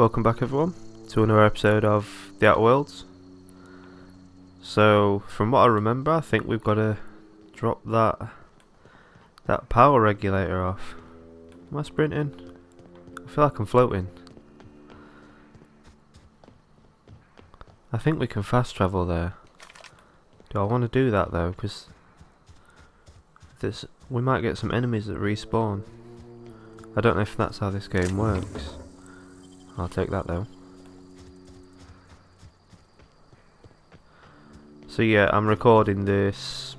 Welcome back everyone to another episode of The Outer Worlds. So from what I remember, I think we've got to drop that power regulator off. Am I sprinting? I feel like I'm floating. I think we can fast travel there. Do I want to do that though? Because we might get some enemies that respawn. I don't know if that's how this game works. I'll take that though. So yeah, I'm recording this.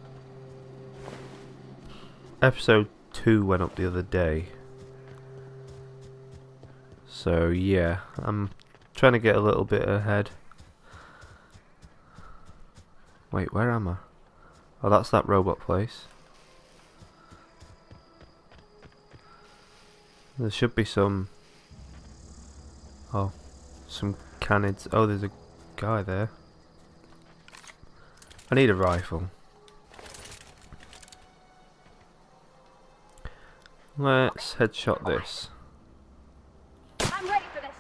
Episode 2 went up the other day. So yeah, I'm trying to get a little bit ahead. Wait, where am I? Oh, that's that robot place. There should be some... Oh, some canids. Oh, there's a guy there. I need a rifle. Let's headshot this. I'm ready for this.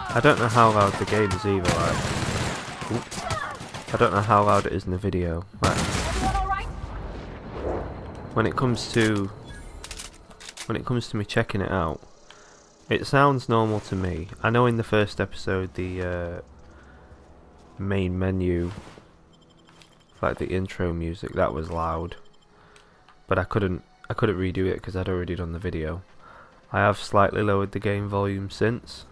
I don't know how loud the game is either. I don't know how loud it is in the video. Everyone all right? When it comes to me checking it out, it sounds normal to me. I know in the first episode the main menu, like the intro music, that was loud, but I couldn't redo it because I'd already done the video. I have slightly lowered the game volume since,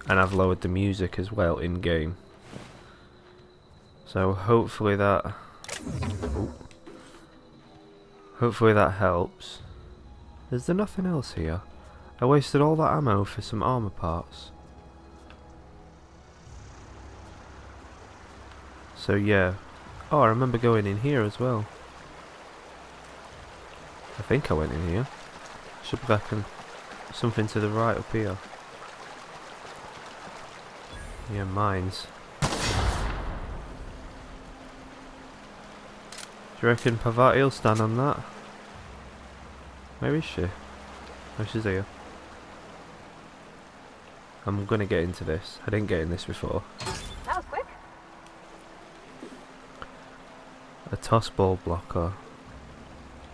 and I've lowered the music as well in game. So hopefully that helps. Is there nothing else here? I wasted all that ammo for some armor parts. So yeah. Oh, I remember going in here as well. I think I went in here. Should be back and something to the right up here. Yeah, mines. Do you reckon Pavati will stand on that? Where is she? Oh, she's here. I'm gonna get into this. I didn't get in this before. That was quick. A toss ball blocker.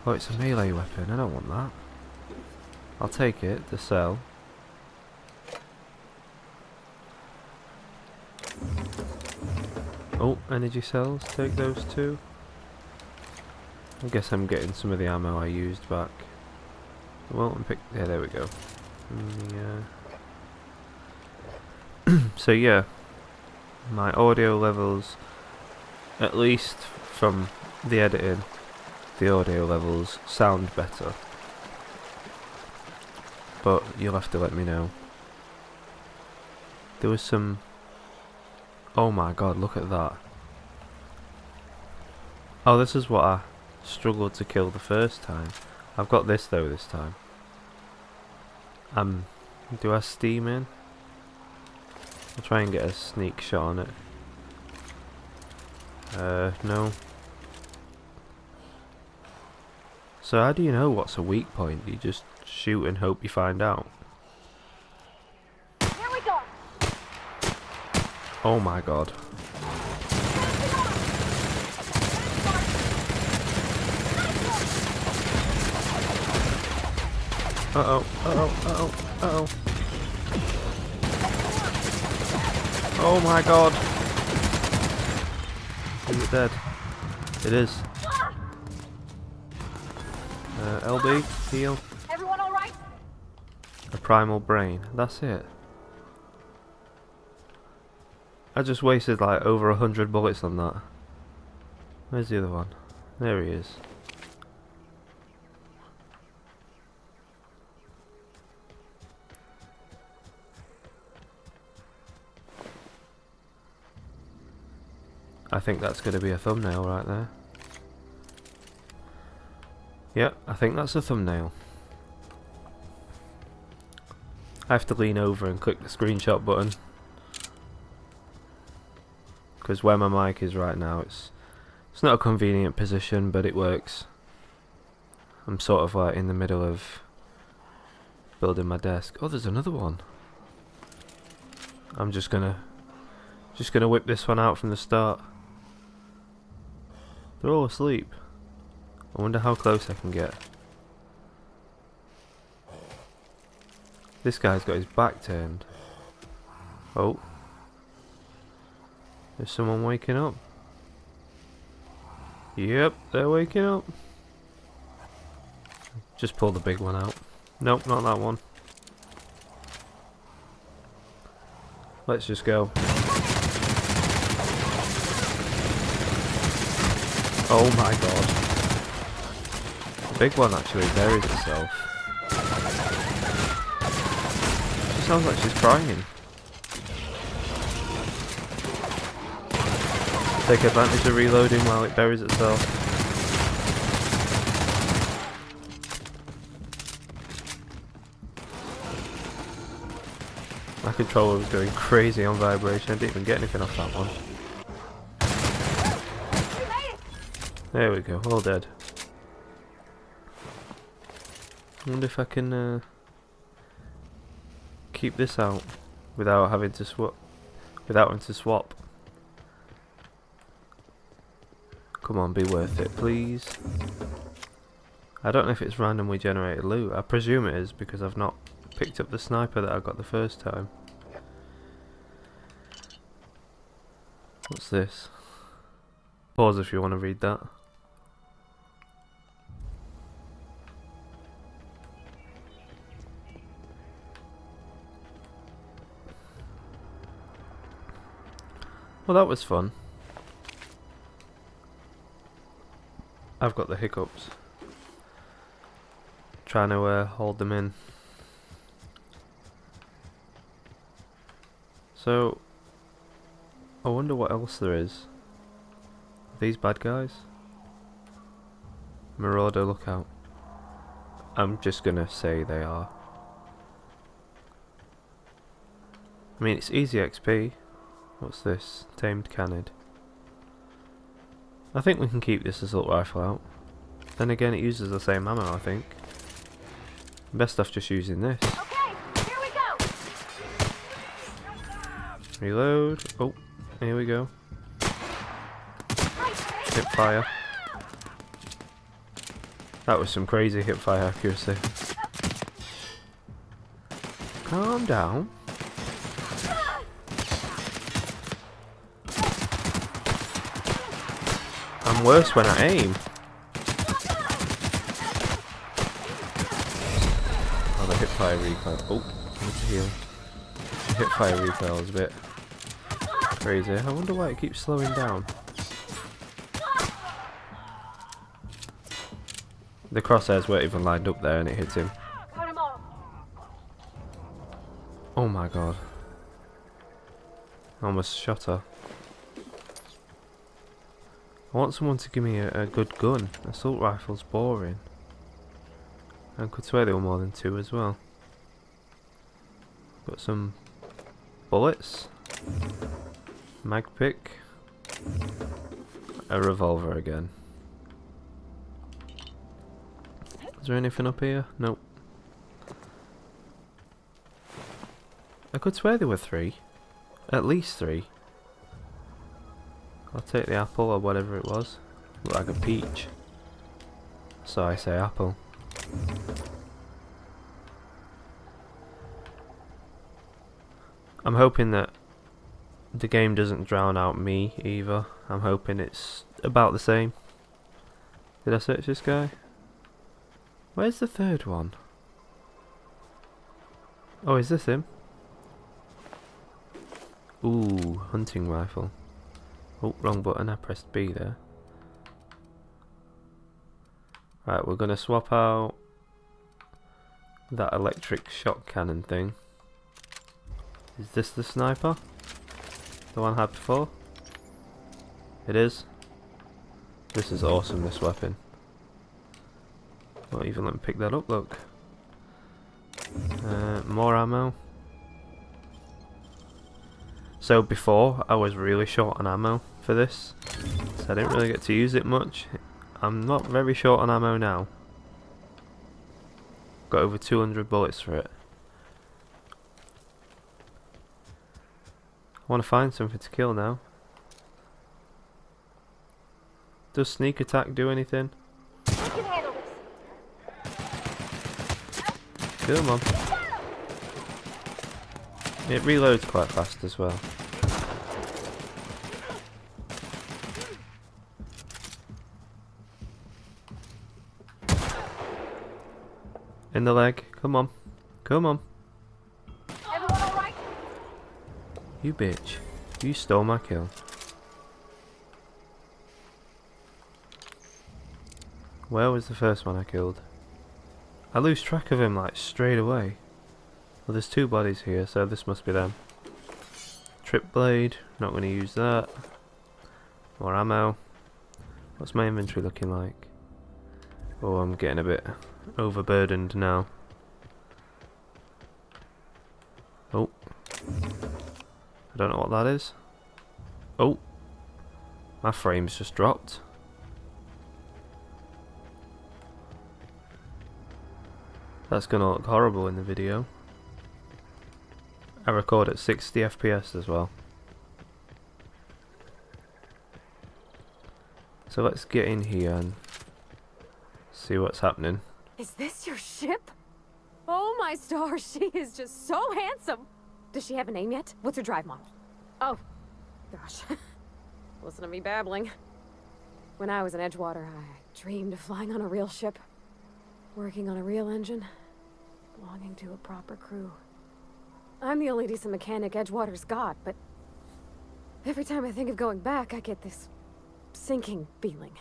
Oh, it's a melee weapon. I don't want that. I'll take it to sell. Oh, energy cells. Take those too. I guess I'm getting some of the ammo I used back. Well, yeah, there we go. So yeah, my audio levels, at least from the editing, the audio levels sound better. But you'll have to let me know. There was some... Oh my god, look at that. Oh, this is what I struggled to kill the first time. I've got this though this time. Do I steam in? I'll try and get a sneak shot on it. No. So how do you know what's a weak point? You just shoot and hope you find out. Here we go. Oh my god. Uh-oh, uh-oh, uh-oh, uh-oh. Oh my god. Is it dead? It is. LB, heal. Everyone all right? A primal brain. That's it. I just wasted like over 100 bullets on that. Where's the other one? There he is. I think that's going to be a thumbnail right there. Yep, I think that's a thumbnail. I have to lean over and click the screenshot button, because where my mic is right now, it's not a convenient position, but it works. I'm sort of like in the middle of building my desk. Oh, there's another one. I'm just gonna whip this one out from the start. They're all asleep. I wonder how close I can get. This guy's got his back turned. Oh. There's someone waking up. Yep, they're waking up. Just pull the big one out. Nope, not that one. Let's just go. Oh my god. The big one actually buries itself. She sounds like she's crying. Take advantage of reloading while it buries itself. My controller was going crazy on vibration. I didn't even get anything off that one. There we go, all dead. I wonder if I can keep this out without having to swap. Come on, be worth it, please. I don't know if it's randomly generated loot. I presume it is because I've not picked up the sniper that I got the first time. What's this? Pause if you want to read that. Well, that was fun. I've got the hiccups. Trying to hold them in. So, I wonder what else there is. Are these bad guys? Marauder lookout. I'm just gonna say they are. I mean, it's easy XP. What's this? Tamed canid. I think we can keep this assault rifle out. Then again, it uses the same ammo, I think. Best off just using this. Okay, here we go. Reload. Oh, here we go. Hip fire. That was some crazy hip fire accuracy. Calm down. I'm worse when I aim. Oh, the hip fire recoil. Oh, I need to heal. The hip fire recoil is a bit crazy. I wonder why it keeps slowing down. The crosshairs weren't even lined up there and it hit him. Cut him off. Oh my god. I almost shot her. I want someone to give me a good gun. Assault rifle's boring. I could swear there were more than two as well. Got some bullets. Mag pick. A revolver again. Is there anything up here? Nope. I could swear there were three. At least three. I'll take the apple or whatever it was. Look like a peach. So I say apple. I'm hoping that the game doesn't drown out me either. I'm hoping it's about the same. Did I search this guy? Where's the third one? Oh, is this him? Ooh, hunting rifle. Oh, wrong button, I pressed B there. Right, we're gonna swap out that electric shock cannon thing. Is this the sniper? The one I had before? It is. This is awesome, this weapon. Won't even let me pick that up, look. More ammo. So before, I was really short on ammo for this, so I didn't really get to use it much. I'm not very short on ammo now. got over 200 bullets for it. I want to find something to kill now. Does sneak attack do anything? We can handle this. Come on. It reloads quite fast as well. In the leg. Come on. Come on. Everyone all right? You bitch. You stole my kill. Where was the first one I killed? I lose track of him like straight away. Well, there's two bodies here, so this must be them. Trip blade. Not going to use that. More ammo. What's my inventory looking like? Oh, I'm getting a bit overburdened now. Oh. I don't know what that is. Oh. My frame's just dropped. That's gonna look horrible in the video. I record at 60 FPS as well. So let's get in here and see what's happening. Is this your ship? Oh my stars, she is just so handsome. Does she have a name yet? What's her drive model? Oh, gosh. Listen to me babbling. When I was in Edgewater, I dreamed of flying on a real ship, working on a real engine, belonging to a proper crew. I'm the only decent mechanic Edgewater's got, but every time I think of going back, I get this sinking feeling.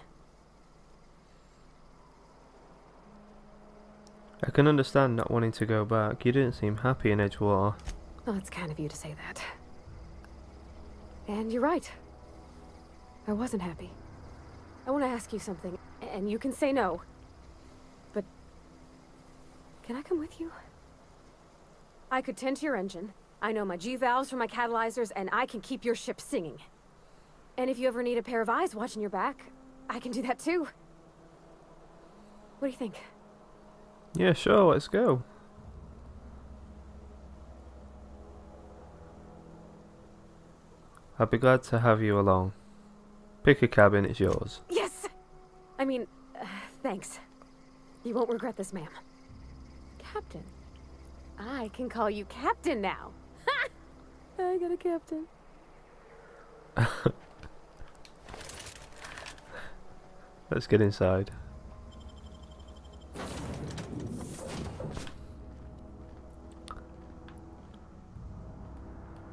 I can understand not wanting to go back. You didn't seem happy in Edgewater. Well, it's kind of you to say that. And you're right. I wasn't happy. I want to ask you something, and you can say no. But can I come with you? I could tend to your engine. I know my G-valves for my catalyzers, and I can keep your ship singing. And if you ever need a pair of eyes watching your back, I can do that too. What do you think? Yeah, sure, let's go. I'd be glad to have you along. Pick a cabin, it's yours. Yes! I mean, thanks. You won't regret this, ma'am. Captain. I can call you Captain now. Ha! I got a captain. Let's get inside.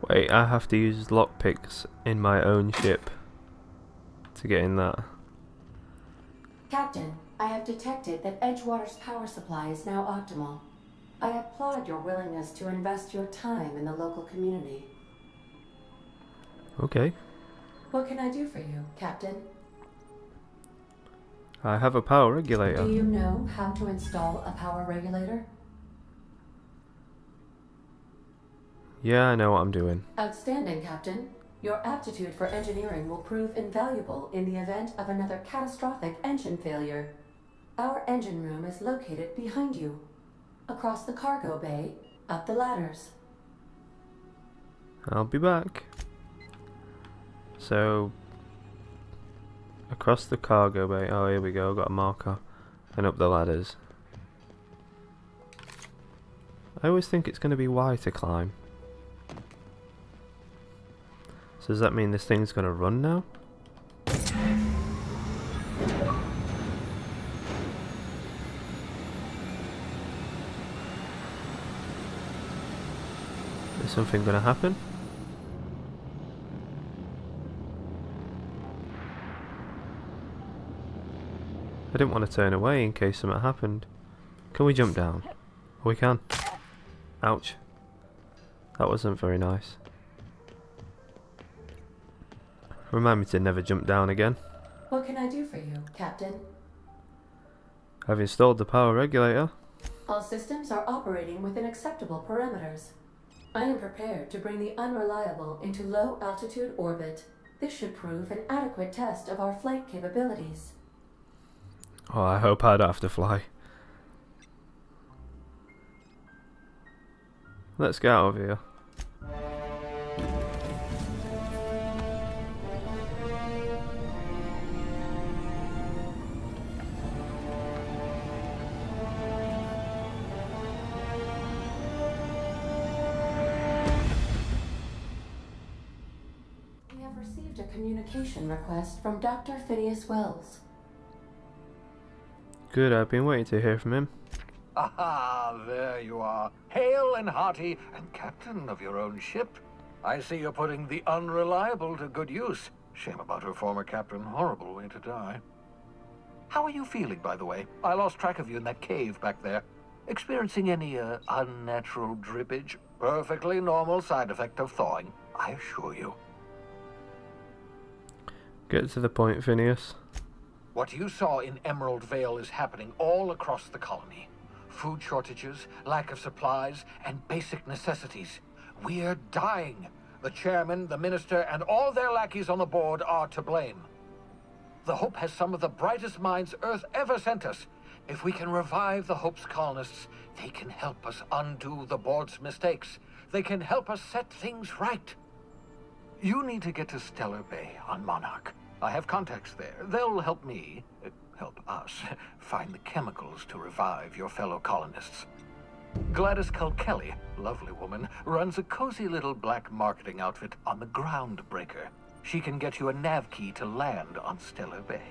Wait, I have to use lockpicks in my own ship to get in that. Captain, I have detected that Edgewater's power supply is now optimal. I applaud your willingness to invest your time in the local community. Okay. What can I do for you, Captain? I have a power regulator. Do you know how to install a power regulator? Yeah, I know what I'm doing. Outstanding, Captain. Your aptitude for engineering will prove invaluable in the event of another catastrophic engine failure. Our engine room is located behind you. Across the cargo bay, up the ladders. I'll be back. So, across the cargo bay. Oh, here we go. Got a marker. And up the ladders. I always think it's going to be Y to climb. So does that mean this thing's going to run now? Is something going to happen? I didn't want to turn away in case something happened. Can we jump down? Oh, we can. Ouch. That wasn't very nice. Remind me to never jump down again. What can I do for you, Captain? I've installed the power regulator. All systems are operating within acceptable parameters. I am prepared to bring the unreliable into low-altitude orbit. This should prove an adequate test of our flight capabilities. Oh, I hope I don't have to fly. let's get out of here. We have received a communication request from Dr. Phineas Wells. Good, I've been waiting to hear from him. Aha, there you are. Hale and hearty, and captain of your own ship. I see you're putting the unreliable to good use. Shame about her former captain. Horrible way to die. How are you feeling, by the way? I lost track of you in that cave back there. Experiencing any, unnatural drippage? Perfectly normal side effect of thawing, I assure you. Get to the point, Phineas. What you saw in Emerald Vale is happening all across the colony. Food shortages, lack of supplies, and basic necessities. We're dying. The chairman, the minister, and all their lackeys on the board are to blame. The Hope has some of the brightest minds Earth ever sent us. If we can revive the Hope's colonists, they can help us undo the board's mistakes. They can help us set things right. You need to get to Stellar Bay on Monarch. I have contacts there. They'll help me, help us, find the chemicals to revive your fellow colonists. Gladys Culkelly, lovely woman, runs a cozy little black marketing outfit on the Groundbreaker. She can get you a nav key to land on Stellar Bay.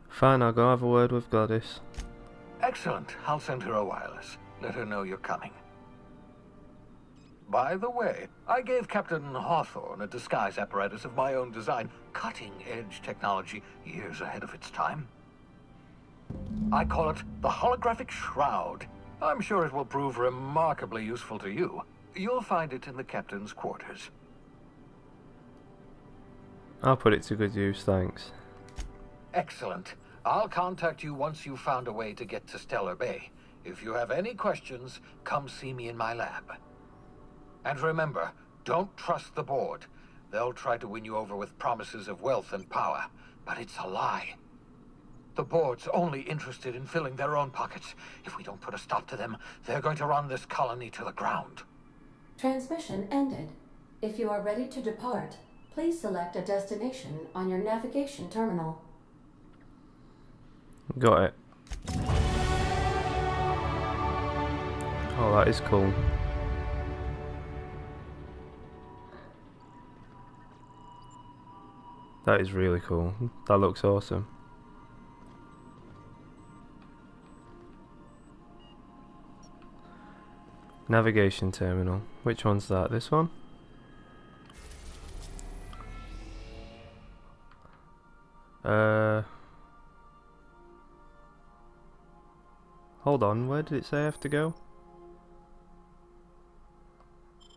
Fine, I'll go have a word with Gladys. Excellent. I'll send her a wireless. Let her know you're coming. By the way, I gave Captain Hawthorne a disguise apparatus of my own design, cutting-edge technology, years ahead of its time. I call it the Holographic Shroud. I'm sure it will prove remarkably useful to you. You'll find it in the captain's quarters. I'll put it to good use, thanks. Excellent. I'll contact you once you've found a way to get to Stellar Bay. If you have any questions, come see me in my lab. And remember, don't trust the board. They'll try to win you over with promises of wealth and power, but it's a lie. The board's only interested in filling their own pockets. If we don't put a stop to them, they're going to run this colony to the ground. Transmission ended. If you are ready to depart, please select a destination on your navigation terminal. Got it. Oh, that is cool. That is really cool. That looks awesome. Navigation terminal. Which one's that? This one? Hold on, where did it say I have to go?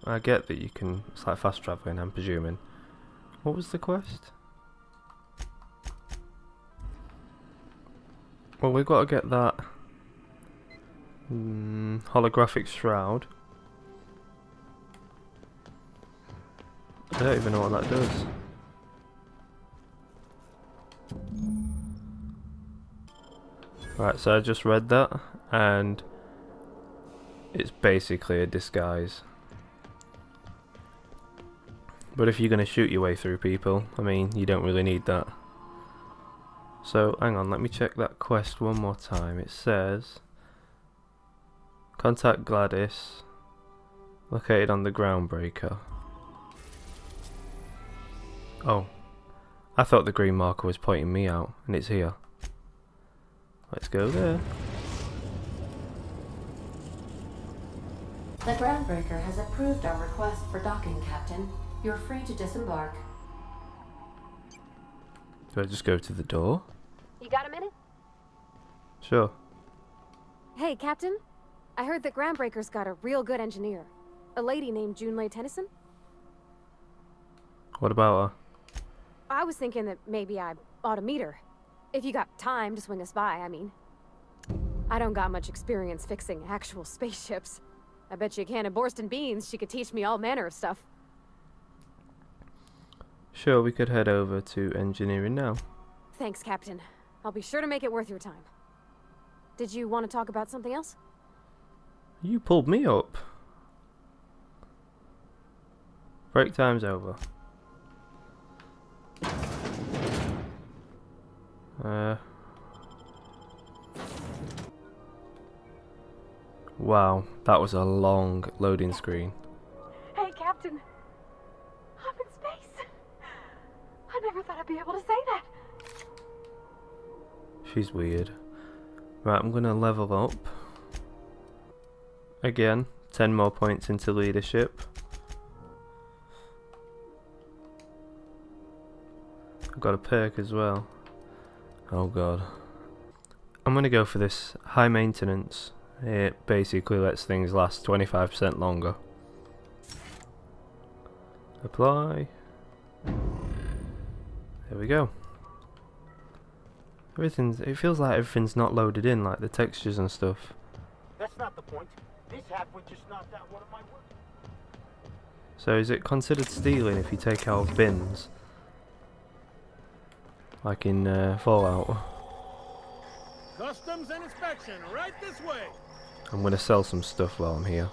I get that you can, it's like fast travelling, I'm presuming. What was the quest? Well, we've got to get that holographic shroud. I don't even know what that does. Right, so I just read that, and it's basically a disguise. But if you're going to shoot your way through people, I mean, you don't really need that. So, hang on, let me check that quest one more time. It says, contact Gladys, located on the Groundbreaker. Oh, I thought the green marker was pointing me out, and it's here. Let's go there. The Groundbreaker has approved our request for docking, Captain. You're free to disembark. Do I just go to the door? You got a minute? Sure. Hey, Captain. I heard that Groundbreaker's got a real good engineer. A lady named Junlei Tennyson. What about her? I was thinking that maybe I ought to meet her. If you got time to swing us by, I mean. I don't got much experience fixing actual spaceships. I bet you a can of Borston beans she could teach me all manner of stuff. Sure, we could head over to engineering now. Thanks, Captain. I'll be sure to make it worth your time. Did you want to talk about something else? You pulled me up. Break time's over. Wow, that was a long loading screen. Hey, Captain. I'm in space. I never thought I'd be able to say that. She's weird. Right, I'm gonna level up. Again, 10 more points into leadership. I've got a perk as well. Oh god. I'm gonna go for this high maintenance. It basically lets things last 25% longer. Apply. There we go. It feels like everything's not loaded in, like the textures and stuff. That's not the point. This halfway just knocked out one of my work. So is it considered stealing if you take out bins? Like in Fallout? Customs and inspection, right this way. I'm gonna sell some stuff while I'm here.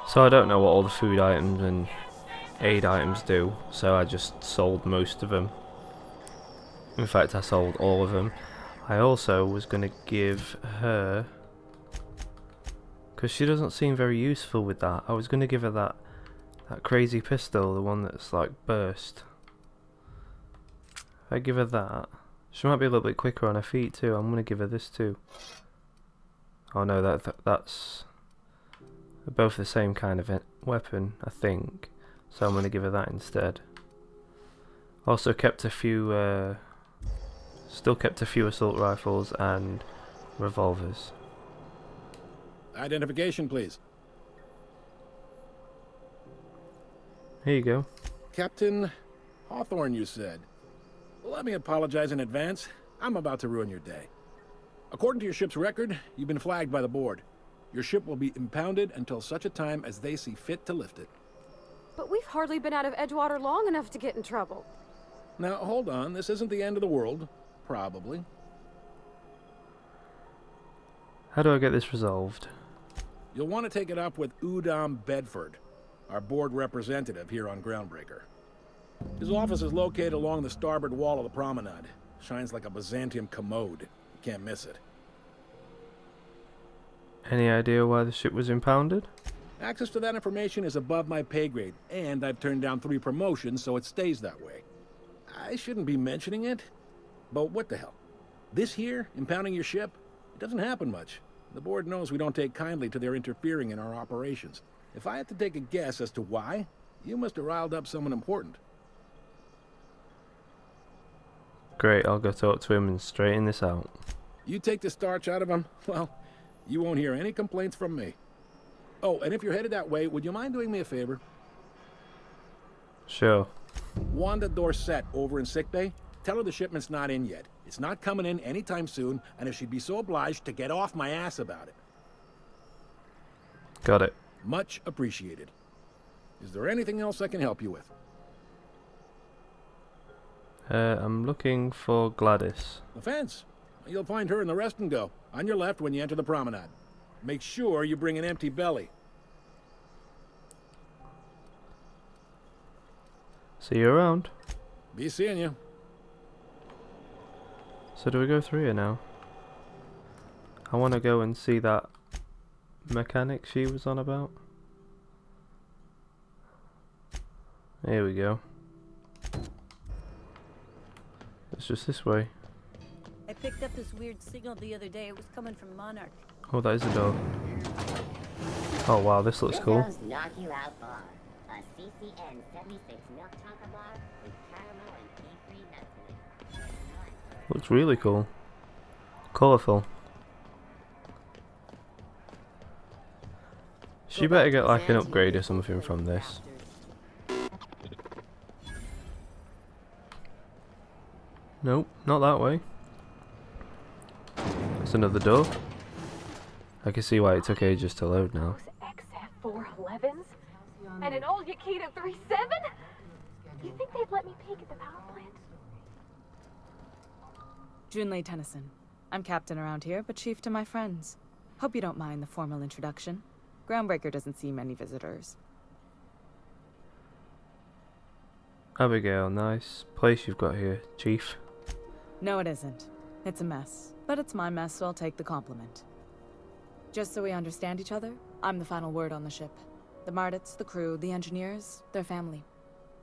So I don't know what all the food items and aid items do, so I just sold most of them. In fact, I sold all of them. I also was gonna give her, because she doesn't seem very useful with that, I was gonna give her that crazy pistol, the one that's like burst. If I give her that, she might be a little bit quicker on her feet too. I'm gonna give her this too. Oh no, that's both the same kind of weapon, I think. So I'm gonna give her that instead. Also kept a few, still kept a few assault rifles and revolvers. Identification, please. Here you go. Captain Hawthorne, you said. Well, let me apologize in advance. I'm about to ruin your day. According to your ship's record, you've been flagged by the board. Your ship will be impounded until such a time as they see fit to lift it. But we've hardly been out of Edgewater long enough to get in trouble. Now, hold on. This isn't the end of the world. Probably. How do I get this resolved? You'll want to take it up with Udom Bedford, our board representative here on Groundbreaker. His office is located along the starboard wall of the promenade. Shines like a Byzantium commode. You can't miss it. Any idea why the ship was impounded? Access to that information is above my pay grade, and I've turned down 3 promotions, so it stays that way. I shouldn't be mentioning it, but what the hell? This here, impounding your ship, it doesn't happen much. The board knows we don't take kindly to their interfering in our operations. If I had to take a guess as to why, you must have riled up someone important. Great, I'll go talk to him and straighten this out. You take the starch out of him, well, you won't hear any complaints from me. Oh, and if you're headed that way, would you mind doing me a favor? Sure. Wanda Dorset over in sickbay, tell her the shipment's not in yet. It's not coming in anytime soon, and if she'd be so obliged to get off my ass about it. Got it. Much appreciated. Is there anything else I can help you with? I'm looking for Gladys. The fence. You'll find her in the rest and go, on your left when you enter the promenade. Make sure you bring an empty belly. See you around. Be seeing you. So do we go through here now? I want to go and see that mechanic she was on about. Here we go. It's just this way. I picked up this weird signal the other day. It was coming from Monarch. Oh, that is a door. Oh wow, this looks cool. Knock you out bar. A CCN 76 milk chocolate bar with caramel and tea-free nuts. Looks really cool. Colourful. She better get like an upgrade or something from this. Nope, not that way. That's another door. I can see why it took ages to load now. Those XF411s? And an old Yakita 37? You think they'd let me peek at the power plant? Junlei Tennyson, I'm captain around here, but chief to my friends. Hope you don't mind the formal introduction. Groundbreaker doesn't see many visitors. Abigail, nice place you've got here, Chief. No, it isn't. It's a mess. But it's my mess, so I'll take the compliment. Just so we understand each other, I'm the final word on the ship. The Mardits, the crew, the engineers, their family.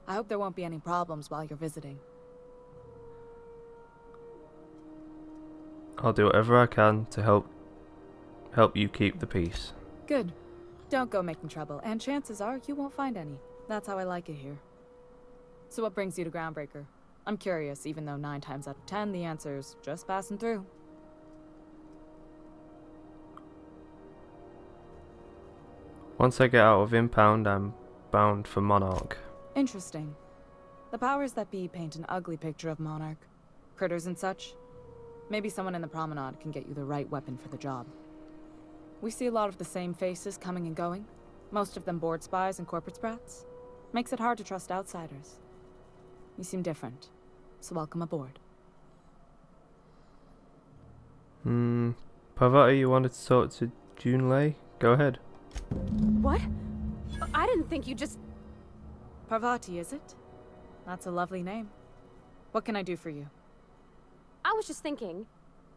I hope there won't be any problems while you're visiting. I'll do whatever I can to help you keep the peace. Good. Don't go making trouble, and chances are you won't find any. That's how I like it here. So what brings you to Groundbreaker? I'm curious, even though 9 times out of 10 the answer's just passing through. Once I get out of Impound, I'm bound for Monarch. Interesting. The powers that be paint an ugly picture of Monarch. Critters and such. Maybe someone in the promenade can get you the right weapon for the job. We see a lot of the same faces coming and going. Most of them board spies and corporate sprats. Makes it hard to trust outsiders. You seem different, so welcome aboard. Parvati, you wanted to talk to Junlei? Go ahead. What? I didn't think you just... Parvati, is it? That's a lovely name. What can I do for you? I was just thinking,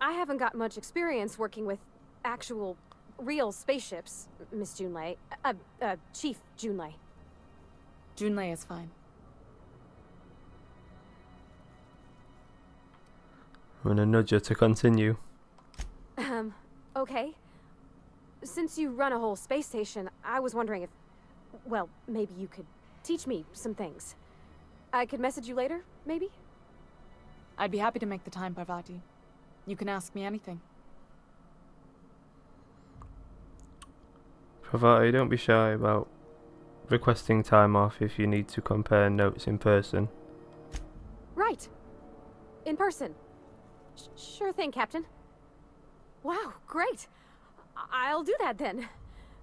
I haven't got much experience working with actual, real spaceships, Miss Junlei. Chief Junlei. Junlei is fine. I'm gonna nudge her to continue. Okay. Since you run a whole space station, I was wondering if... Well, maybe you could teach me some things. I could message you later, maybe? I'd be happy to make the time, Parvati. You can ask me anything. Parvati, don't be shy about requesting time off if you need to compare notes in person. Right. In person. Sure thing, Captain. Wow, great. I'll do that then.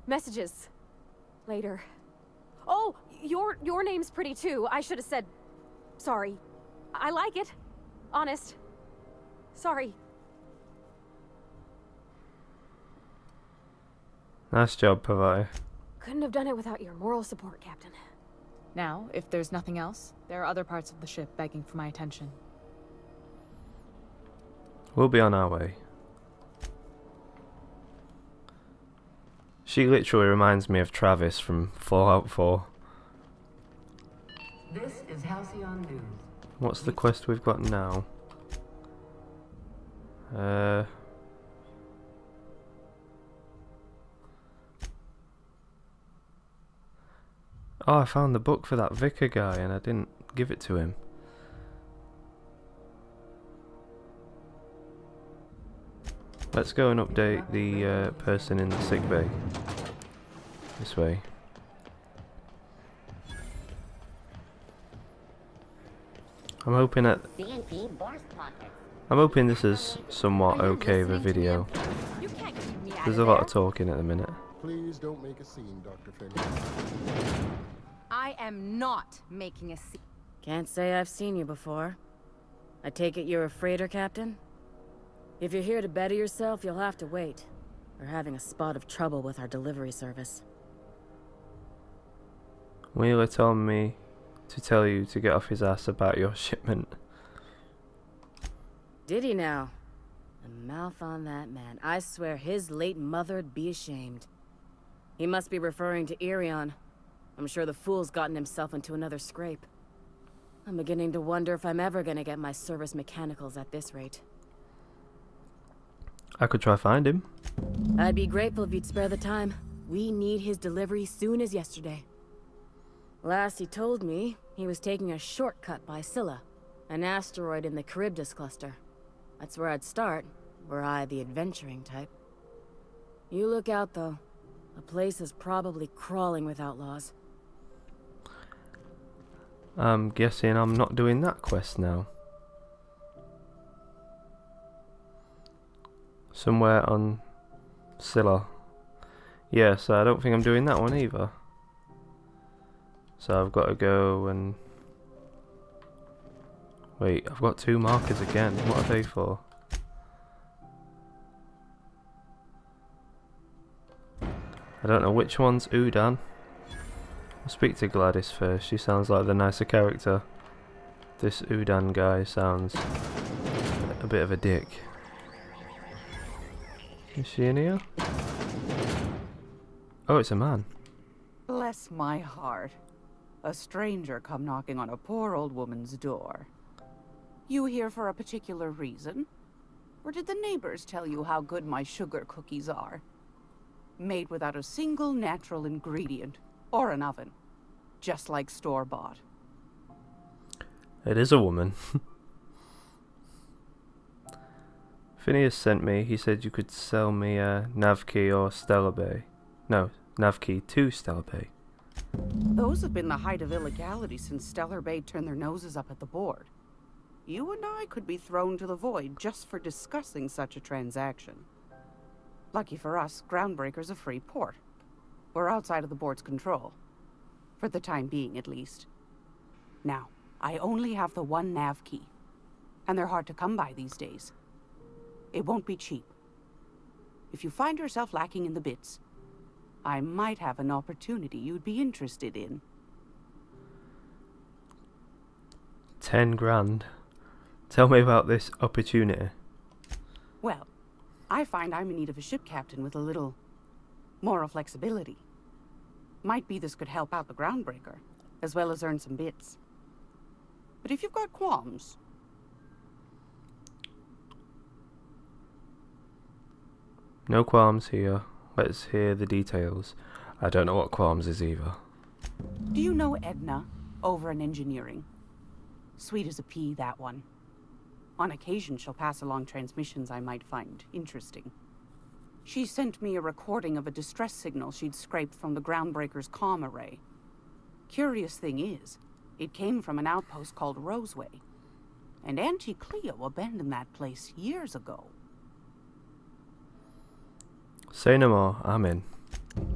Messages. Later. Oh, your name's pretty too. I should have said... Sorry. I like it. Honest. Sorry. Nice job, Parvati. Couldn't have done it without your moral support, Captain. Now, if there's nothing else, there are other parts of the ship begging for my attention. We'll be on our way. She literally reminds me of Travis from Fallout 4. This is Halcyon News. What's the quest we've got now? Oh, I found the book for that vicar guy and I didn't give it to him. Let's go and update the person in the sick bay. This way. I'm hoping this is somewhat okay of a video. There's a lot of talking at the minute. Please don't make a scene, Dr. Finley. I am not making a scene. Can't say I've seen you before. I take it you're a freighter captain? If you're here to better yourself, you'll have to wait. We're having a spot of trouble with our delivery service. Wheeler told me to tell you to get off his ass about your shipment. Did he now? The mouth on that man. I swear his late mother'd be ashamed. He must be referring to Irion. I'm sure the fool's gotten himself into another scrape. I'm beginning to wonder if I'm ever gonna get my service mechanicals at this rate. I could try find him. I'd be grateful if you'd spare the time. We need his delivery soon as yesterday. Last he told me, he was taking a shortcut by Scylla, an asteroid in the Charybdis cluster. That's where I'd start, were I the adventuring type. You look out, though. The place is probably crawling with outlaws. I'm guessing I'm not doing that quest now. Somewhere on Scylla. Yes, I don't think I'm doing that one either. So I've got to go and... Wait, I've got 2 markers again. What are they for? I don't know which one's Udan. I'll speak to Gladys first. She sounds like the nicer character. This Udan guy sounds a bit of a dick. Is she in here? Oh, it's a man. Bless my heart. A stranger come knocking on a poor old woman's door. You here for a particular reason? Or did the neighbors tell you how good my sugar cookies are? Made without a single natural ingredient, or an oven. Just like store-bought. It is a woman. Phineas sent me. He said you could sell me a nav key or Stellar Bay. No, nav key to Stellar Bay. Those have been the height of illegality since Stellar Bay turned their noses up at the board. You and I could be thrown to the void just for discussing such a transaction. Lucky for us, Groundbreaker's a free port. We're outside of the board's control. For the time being, at least. Now, I only have the one nav key. And they're hard to come by these days. It won't be cheap. If you find yourself lacking in the bits, I might have an opportunity you'd be interested in. 10 grand. Tell me about this opportunity. Well, I find I'm in need of a ship captain with a little moral flexibility. Might be this could help out the Groundbreaker, as well as earn some bits. But if you've got qualms... No qualms here. Let's hear the details. I don't know what qualms is either. Do you know Edna, over in engineering? Sweet as a pea, that one. On occasion, she'll pass along transmissions I might find interesting. She sent me a recording of a distress signal she'd scraped from the Groundbreaker's comm array. Curious thing is, it came from an outpost called Roseway. And Auntie Cleo abandoned that place years ago. Say no more, I'm in.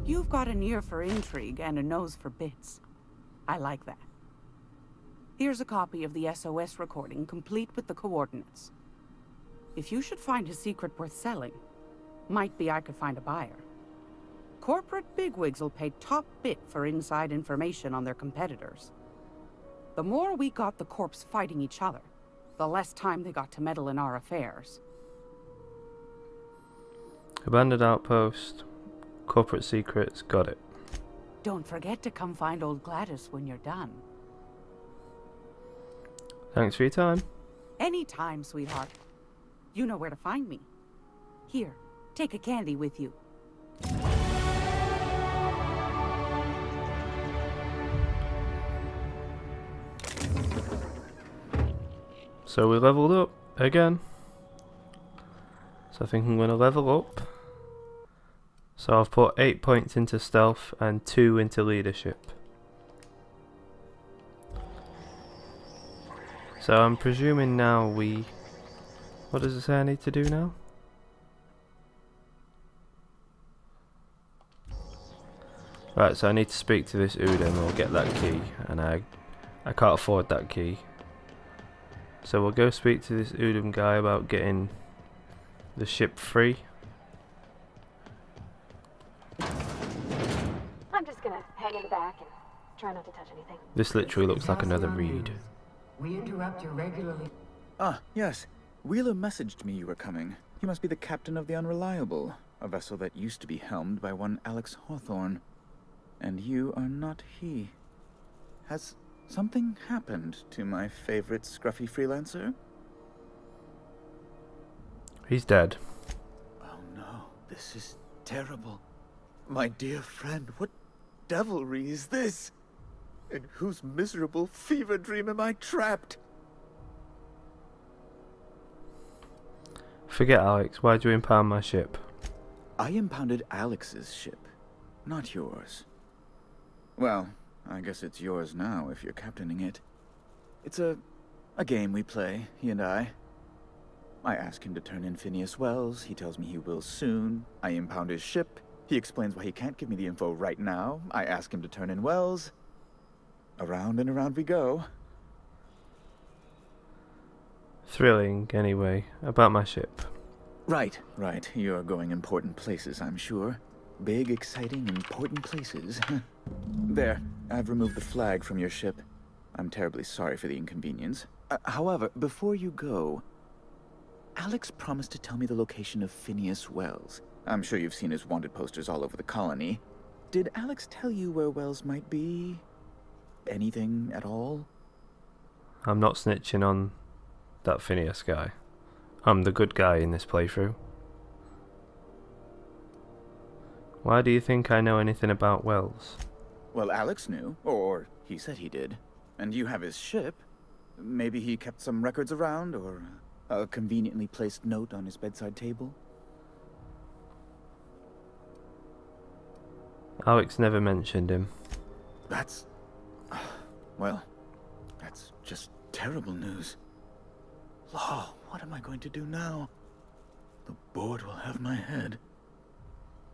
You've got an ear for intrigue and a nose for bits. I like that. Here's a copy of the SOS recording, complete with the coordinates. If you should find a secret worth selling, might be I could find a buyer. Corporate bigwigs will pay top bit for inside information on their competitors. The more we got the corps fighting each other, the less time they got to meddle in our affairs. Abandoned outpost, corporate secrets, got it. Don't forget to come find old Gladys when you're done. Thanks for your time. Anytime, sweetheart. You know where to find me. Here, take a candy with you. So we leveled up again. So I think I'm going to level up. So I've put 8 points into stealth and 2 into leadership. So I'm presuming now we... What does it say I need to do now? Right, so I need to speak to this Udem or get that key, and I can't afford that key. So we'll go speak to this Udem guy about getting the ship free. I'm just gonna hang in the back and try not to touch anything. This literally looks like another read. We interrupt you regularly. Ah, yes. Wheeler messaged me you were coming. He must be the captain of the Unreliable, a vessel that used to be helmed by one Alex Hawthorne. And you are not he. Has something happened to my favorite scruffy freelancer? He's dead. Oh no, this is terrible. My dear friend, what devilry is this? In whose miserable fever dream am I trapped? Forget Alex, why'd you impound my ship? I impounded Alex's ship, not yours. Well, I guess it's yours now if you're captaining it. It's a game we play, he and I. I ask him to turn in Phineas Wells, he tells me he will soon. I impound his ship, he explains why he can't give me the info right now. I ask him to turn in Wells. Around and around we go. Thrilling, anyway, about my ship. Right. You're going important places, I'm sure. Big, exciting, important places. There, I've removed the flag from your ship. I'm terribly sorry for the inconvenience. However, before you go, Alex promised to tell me the location of Phineas Wells. I'm sure you've seen his wanted posters all over the colony. Did Alex tell you where Wells might be? Anything at all? I'm not snitching on that Phineas guy. I'm the good guy in this playthrough. Why do you think I know anything about Wells? Well, Alex knew, or he said he did. And you have his ship. Maybe he kept some records around, or a conveniently placed note on his bedside table? Alex never mentioned him. That's... well, that's just terrible news. Law, what am I going to do now? The board will have my head.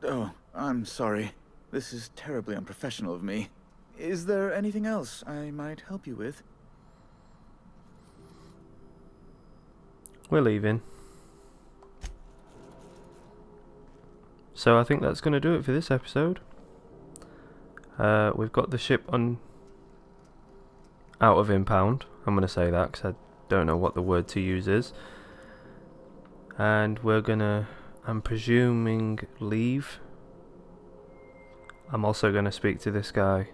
Oh, I'm sorry. This is terribly unprofessional of me. Is there anything else I might help you with? We're leaving. So I think that's going to do it for this episode. We've got the ship on out of impound. I'm going to say that because I don't know what the word to use is. And we're going to, I'm presuming, leave. I'm also going to speak to this guy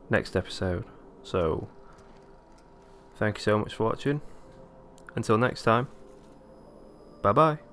next episode. So, thank you so much for watching. Until next time, bye bye.